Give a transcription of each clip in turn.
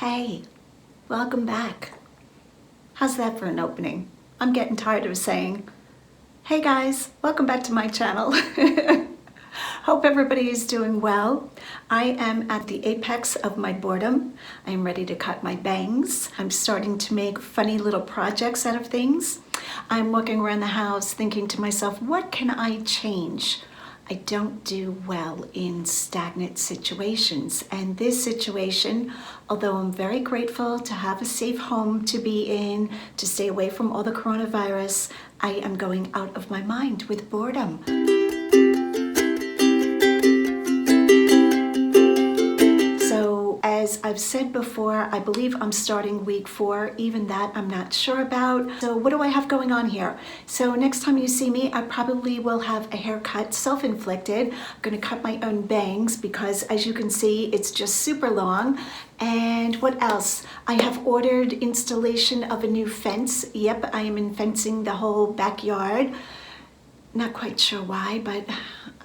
Hey, welcome back. How's that for an opening? I'm getting tired of saying, hey guys, welcome back to my channel. Hope everybody is doing well. I am at the apex of my boredom. I am ready to cut my bangs. I'm starting to make funny little projects out of things. I'm walking around the house thinking to myself, what can I change? I don't do well in stagnant situations, and this situation, although I'm very grateful to have a safe home to be in, to stay away from all the coronavirus, I am going out of my mind with boredom. As I've said before, I believe I'm starting week 4. Even that I'm not sure about. So what do I have going on here? So next time you see me, I probably will have a haircut, self-inflicted. I'm going to cut my own bangs because, as you can see, it's just super long. And what else? I have ordered installation of a new fence. Yep, I am fencing the whole backyard. Not quite sure why, but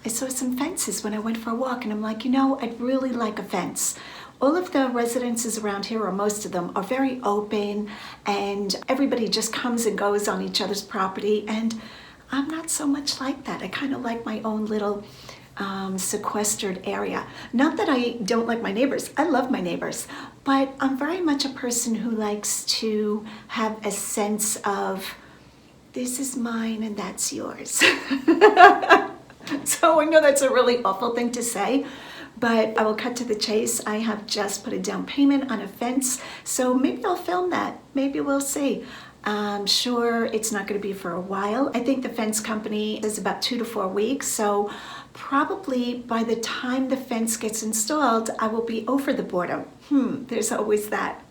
I saw some fences when I went for a walk, and I'm like, you know, I'd really like a fence. All of the residences around here, or most of them, are very open and everybody just comes and goes on each other's property, and I'm not so much like that. I kind of like my own little sequestered area. Not that I don't like my neighbors. I love my neighbors, but I'm very much a person who likes to have a sense of this is mine and that's yours. So I know that's a really awful thing to say, but I will cut to the chase. I have just put a down payment on a fence, so maybe I'll film that. Maybe we'll see. I'm sure it's not going to be for a while. I think the fence company is about 2 to 4 weeks, so probably by the time the fence gets installed, I will be over the boredom. There's always that.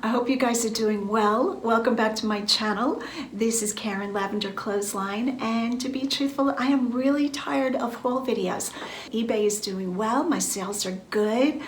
I hope you guys are doing well. Welcome back to my channel. This is Karen Lavender Clothesline, and to be truthful, I am really tired of haul videos. eBay is doing well. My sales are good.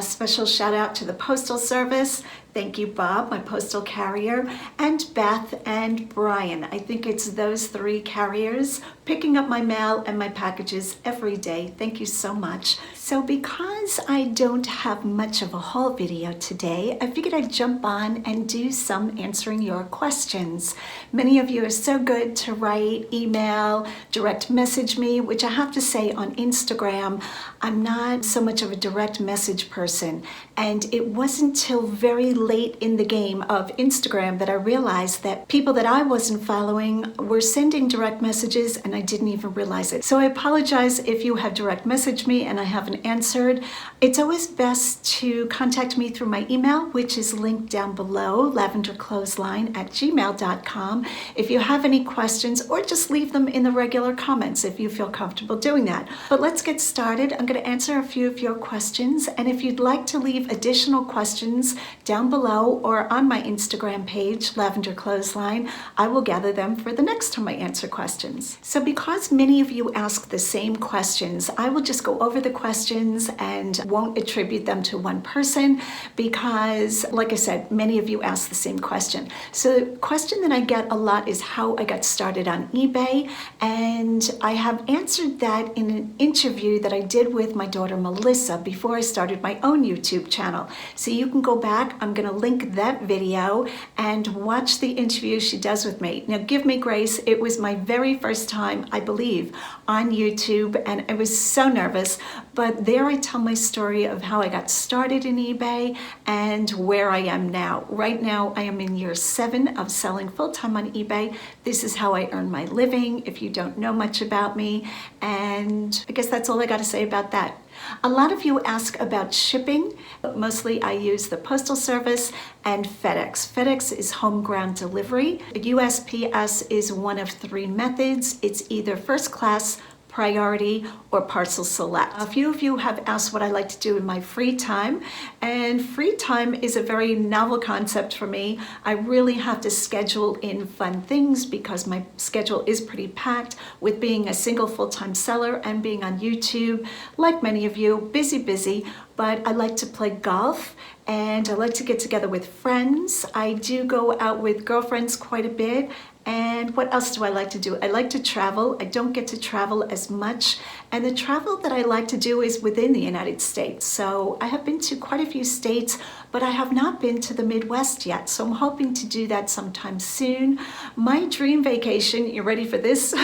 Special shout out to the Postal Service. Thank you, Bob, my postal carrier, and Beth and Brian. I think it's those 3 carriers picking up my mail and my packages every day. Thank you so much. So because I don't have much of a haul video today, I figured I'd jump on and do some answering your questions. Many of you are so good to write, email, direct message me, which I have to say on Instagram, I'm not so much of a direct message person. And it wasn't till very late in the game of Instagram that I realized that people that I wasn't following were sending direct messages and I didn't even realize it. So I apologize if you have direct messaged me and I haven't answered. It's always best to contact me through my email, which is linked down below, lavenderclothesline@gmail.com. If you have any questions, or just leave them in the regular comments if you feel comfortable doing that. But let's get started. I'm going to answer a few of your questions, and if you'd like to leave additional questions down below or on my Instagram page, Lavender Clothesline, I will gather them for the next time I answer questions. So because many of you ask the same questions, I will just go over the questions and won't attribute them to one person because, like I said, many of you ask the same question. So the question that I get a lot is how I got started on eBay, and I have answered that in an interview that I did with my daughter Mellissa before I started my own YouTube channel. So you can go back, I'm going to link that video and watch the interview she does with me. Now give me grace, it was my very first time, I believe, on YouTube, and I was so nervous, but there I tell my story of how I got started in eBay and where I am now. Right now I am in year 7 of selling full-time on eBay. This is how I earn my living, if you don't know much about me, and I guess that's all I got to say about that. A lot of you ask about shipping. Mostly I use the Postal Service and FedEx. FedEx is home ground delivery. USPS is one of 3 methods. It's either first class, priority, or parcel select. A few of you have asked what I like to do in my free time, and free time is a very novel concept for me. I really have to schedule in fun things because my schedule is pretty packed with being a single full-time seller and being on YouTube. Like many of you, busy, but I like to play golf and I like to get together with friends. I do go out with girlfriends quite a bit, And what else do I like to do? I like to travel. I don't get to travel as much. And the travel that I like to do is within the United States. So I have been to quite a few states, but I have not been to the Midwest yet. So I'm hoping to do that sometime soon. My dream vacation, you ready for this?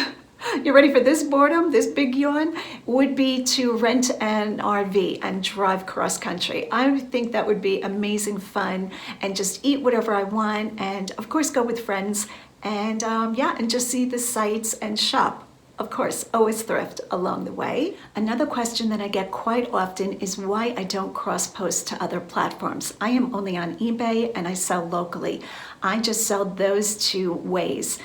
You ready for this boredom, this big yawn? Would be to rent an RV and drive cross country. I think that would be amazing fun, and just eat whatever I want, and of course go with friends, and yeah, and just see the sights and shop. Of course, always thrift along the way. Another question that I get quite often is why I don't cross-post to other platforms. I am only on eBay and I sell locally. I just sell those two ways.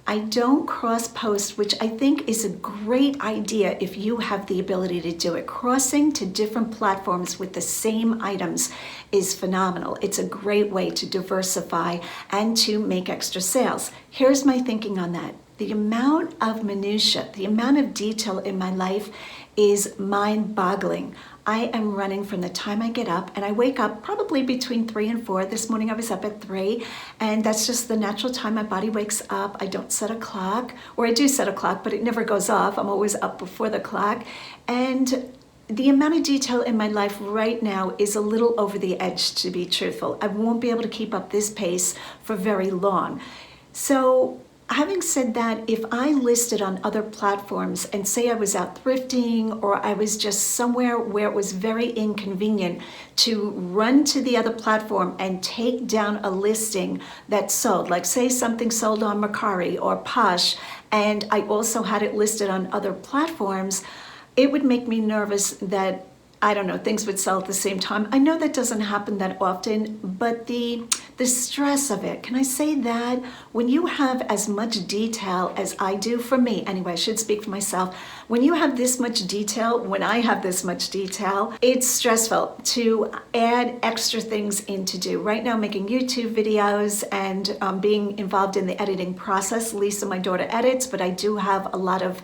I don't cross-post, which I think is a great idea if you have the ability to do it. Crossing to different platforms with the same items is phenomenal. It's a great way to diversify and to make extra sales. Here's my thinking on that. The amount of minutia, the amount of detail in my life is mind-boggling. I am running from the time I get up, and I wake up probably between 3 and 4. This morning I was up at 3, and that's just the natural time my body wakes up. I don't set a clock, or I do set a clock, but it never goes off. I'm always up before the clock. And the amount of detail in my life right now is a little over the edge, to be truthful. I won't be able to keep up this pace for very long. So having said that, if I listed on other platforms and say I was out thrifting, or I was just somewhere where it was very inconvenient to run to the other platform and take down a listing that sold, like say something sold on Mercari or Posh, and I also had it listed on other platforms, it would make me nervous that, I don't know, things would sell at the same time. I know that doesn't happen that often, but the stress of it, can I say that? When you have as much detail as I do, for me anyway, I should speak for myself, when you have this much detail, when I have this much detail, it's stressful to add extra things in to do. Right now, making YouTube videos and being involved in the editing process. Lisa, my daughter, edits, but I do have a lot of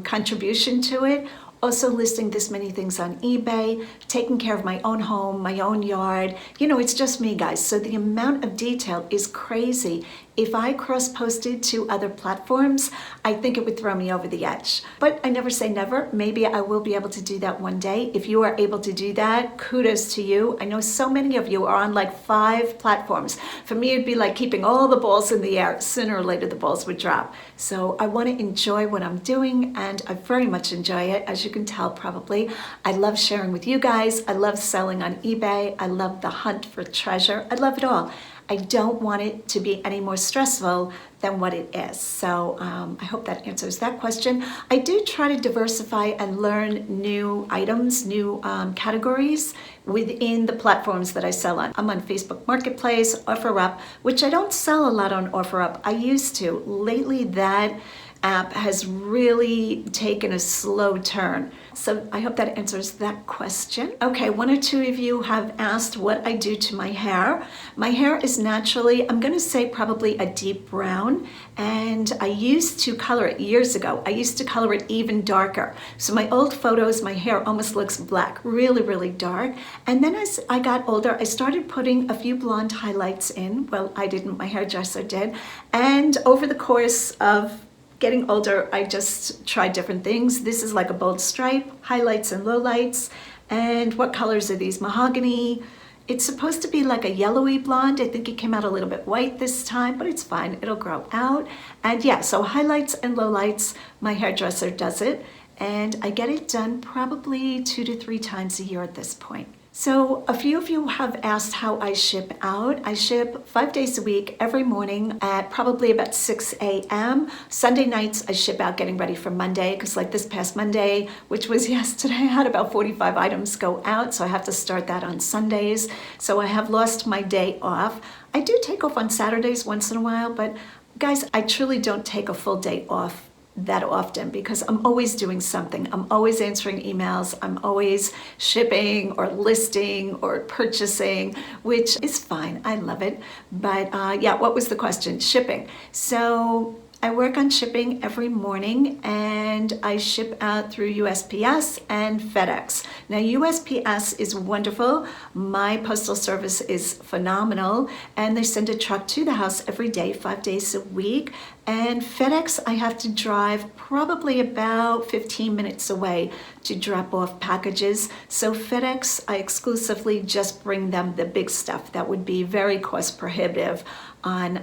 contribution to it. Also listing this many things on eBay, taking care of my own home, my own yard. You know, it's just me, guys. So the amount of detail is crazy. If I cross-posted to other platforms, I think it would throw me over the edge. But I never say never. Maybe I will be able to do that one day. If you are able to do that, kudos to you. I know so many of you are on like 5 platforms. For me, it'd be like keeping all the balls in the air. Sooner or later, the balls would drop. So I want to enjoy what I'm doing, and I very much enjoy it, as you can tell probably. I love sharing with you guys. I love selling on eBay. I love the hunt for treasure. I love it all. I don't want it to be any more stressful than what it is. So I hope that answers that question. I do try to diversify and learn new items, new categories within the platforms that I sell on. I'm on Facebook Marketplace, OfferUp, which I don't sell a lot on OfferUp. I used to. Lately, that app has really taken a slow turn. So I hope that answers that question. Okay, 1 or 2 of you have asked what I do to my hair. My hair is naturally, I'm gonna say probably a deep brown, and I used to color it years ago. I used to color it even darker. So my old photos, my hair almost looks black, really, really dark. And then as I got older, I started putting a few blonde highlights in. Well, I didn't, my hairdresser did. And over the course of getting older, I just tried different things. This is like a bold stripe, highlights and lowlights. And what colors are these? Mahogany. It's supposed to be like a yellowy blonde. I think it came out a little bit white this time, but it's fine. It'll grow out. And yeah, so highlights and lowlights, my hairdresser does it. And I get it done probably 2 to 3 times a year at this point. So a few of you have asked how I ship out. I ship 5 days a week, every morning at probably about 6 a.m. Sunday nights I ship out getting ready for Monday, because like this past Monday, which was yesterday, I had about 45 items go out, so I have to start that on Sundays. So I have lost my day off. I do take off on Saturdays once in a while, but guys, I truly don't take a full day off that often, because I'm always doing something. I'm always answering emails. I'm always shipping or listing or purchasing, which is fine. I love it. But yeah, what was the question? Shipping. So I work on shipping every morning, and I ship out through USPS and FedEx. Now, USPS is wonderful. My postal service is phenomenal, and they send a truck to the house every day, 5 days a week. And FedEx, I have to drive probably about 15 minutes away to drop off packages. So FedEx, I exclusively just bring them the big stuff that would be very cost prohibitive on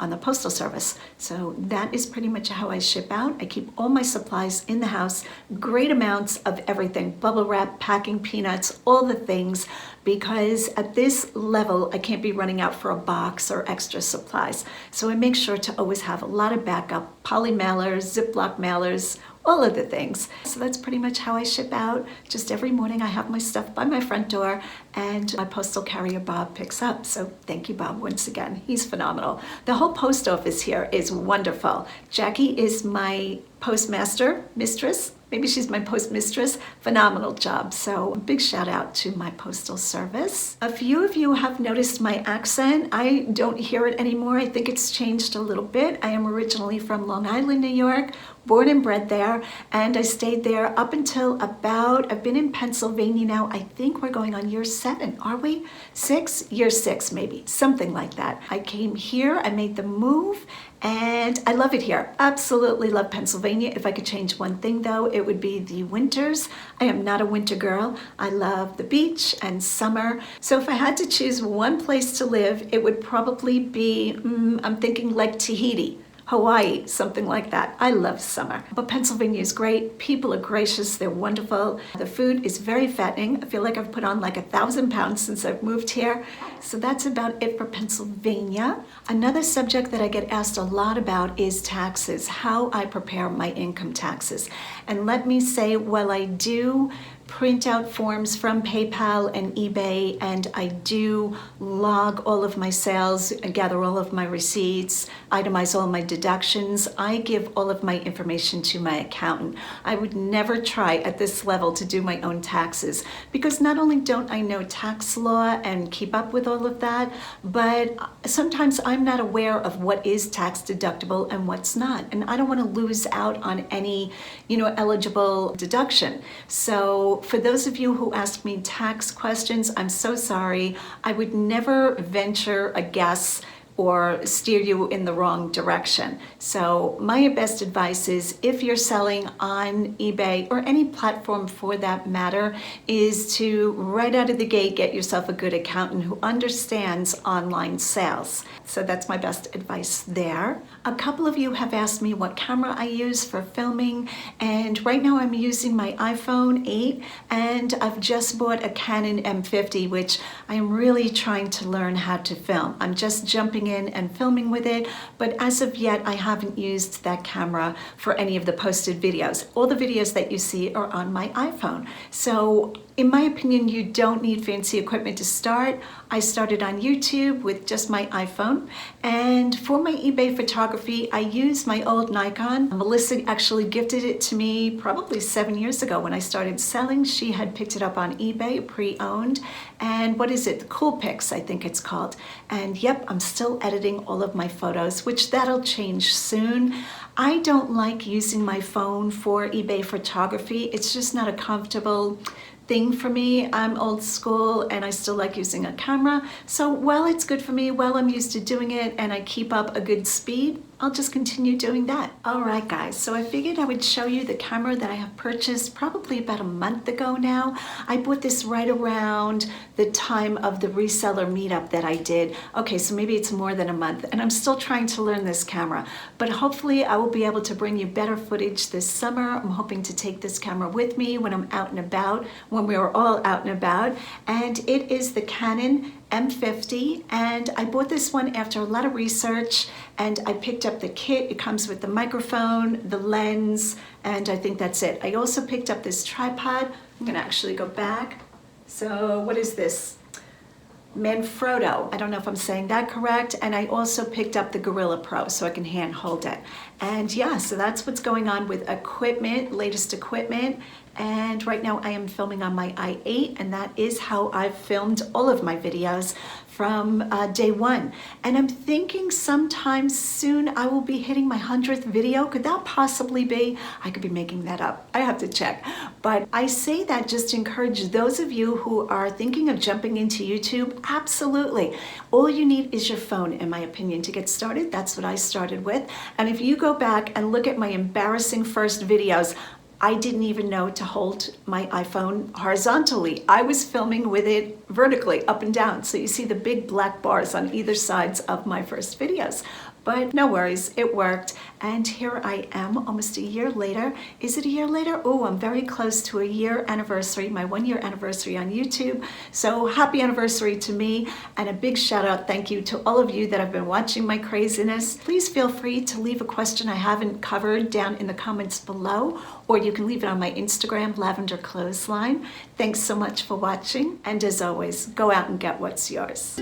the postal service. So that is pretty much how I ship out. I keep all my supplies in the house, great amounts of everything, bubble wrap, packing peanuts, all the things, because at this level, I can't be running out for a box or extra supplies. So I make sure to always have a lot of backup, poly mailers, Ziploc mailers, all of the things. So that's pretty much how I ship out. Just every morning I have my stuff by my front door, and my postal carrier Bob picks up. So thank you, Bob, once again. He's phenomenal. The whole post office here is wonderful. Jackie is my postmaster mistress. Maybe she's my postmistress. Phenomenal job. So a big shout out to my postal service. A few of you have noticed my accent. I don't hear it anymore. I think it's changed a little bit. I am originally from Long Island, New York, born and bred there, and I stayed there up until I've been in Pennsylvania now. I think we're going on year 7, are we? 6? Year 6 maybe, something like that. I came here, I made the move, and I love it here. Absolutely love Pennsylvania. If I could change one thing though, it would be the winters. I am not a winter girl. I love the beach and summer. So if I had to choose one place to live, it would probably be, I'm thinking like Tahiti, Hawaii, something like that. I love summer. But Pennsylvania is great. People are gracious. They're wonderful. The food is very fattening. I feel like I've put on like 1,000 pounds since I've moved here. So that's about it for Pennsylvania. Another subject that I get asked a lot about is taxes, how I prepare my income taxes. And let me say, while I do print out forms from PayPal and eBay, and I do log all of my sales, gather all of my receipts, itemize all my deductions, I give all of my information to my accountant. I would never try at this level to do my own taxes, because not only don't I know tax law and keep up with all of that, but sometimes I'm not aware of what is tax deductible and what's not, and I don't want to lose out on any, eligible deduction. So for those of you who ask me tax questions, I'm so sorry. I would never venture a guess or steer you in the wrong direction. So my best advice is, if you're selling on eBay or any platform for that matter, is to right out of the gate get yourself a good accountant who understands online sales. So that's my best advice there. A couple of you have asked me what camera I use for filming, and right now I'm using my iPhone 8, and I've just bought a Canon M50, which I am really trying to learn how to film. I'm just jumping in and filming with it, but as of yet I haven't used that camera for any of the posted videos. All the videos that you see are on my iPhone. So in my opinion, you don't need fancy equipment to start. I started on YouTube with just my iPhone, and for my eBay photography, I use my old Nikon. Mellissa actually gifted it to me probably 7 years ago when I started selling. She had picked it up on eBay, pre-owned, and what is it? Cool Pics, I think it's called. And yep, I'm still editing all of my photos, which that'll change soon. I don't like using my phone for eBay photography. It's just not a comfortable thing for me. I'm old school and I still like using a camera. So while it's good for me, while I'm used to doing it and I keep up a good speed, I'll just continue doing that. All right, guys, so I figured I would show you the camera that I have purchased probably about a month ago now. I bought this right around the time of the reseller meetup that I did. Okay, so maybe it's more than a month, and I'm still trying to learn this camera, but hopefully I will be able to bring you better footage this summer. I'm hoping to take this camera with me when I'm out and about, when we are all out and about, and it is the Canon M50, and I bought this one after a lot of research, and I picked up the kit. It comes with the microphone, the lens, and I think that's it. I also picked up this tripod. I'm gonna actually go back. So what is this? Manfrotto, I don't know if I'm saying that correct, and I also picked up the Gorilla Pro so I can hand hold it. And yeah, so that's what's going on with equipment, latest equipment. And right now I am filming on my i8, and that is how I've filmed all of my videos. from day one. And I'm thinking sometime soon I will be hitting my 100th video. Could that possibly be? I could be making that up. I have to check. But I say that just to encourage those of you who are thinking of jumping into YouTube. Absolutely. All you need is your phone, in my opinion, to get started. That's what I started with. And if you go back and look at my embarrassing first videos, I didn't even know to hold my iPhone horizontally. I was filming with it vertically, up and down. So you see the big black bars on either sides of my first videos. But no worries, it worked. And here I am almost a year later. Is it a year later? Oh, I'm very close to a year anniversary, my 1 year anniversary on YouTube. So happy anniversary to me, and a big shout out, thank you to all of you that have been watching my craziness. Please feel free to leave a question I haven't covered down in the comments below, or you can leave it on my Instagram, Lavenderclothesline. Thanks so much for watching, and as always, go out and get what's yours.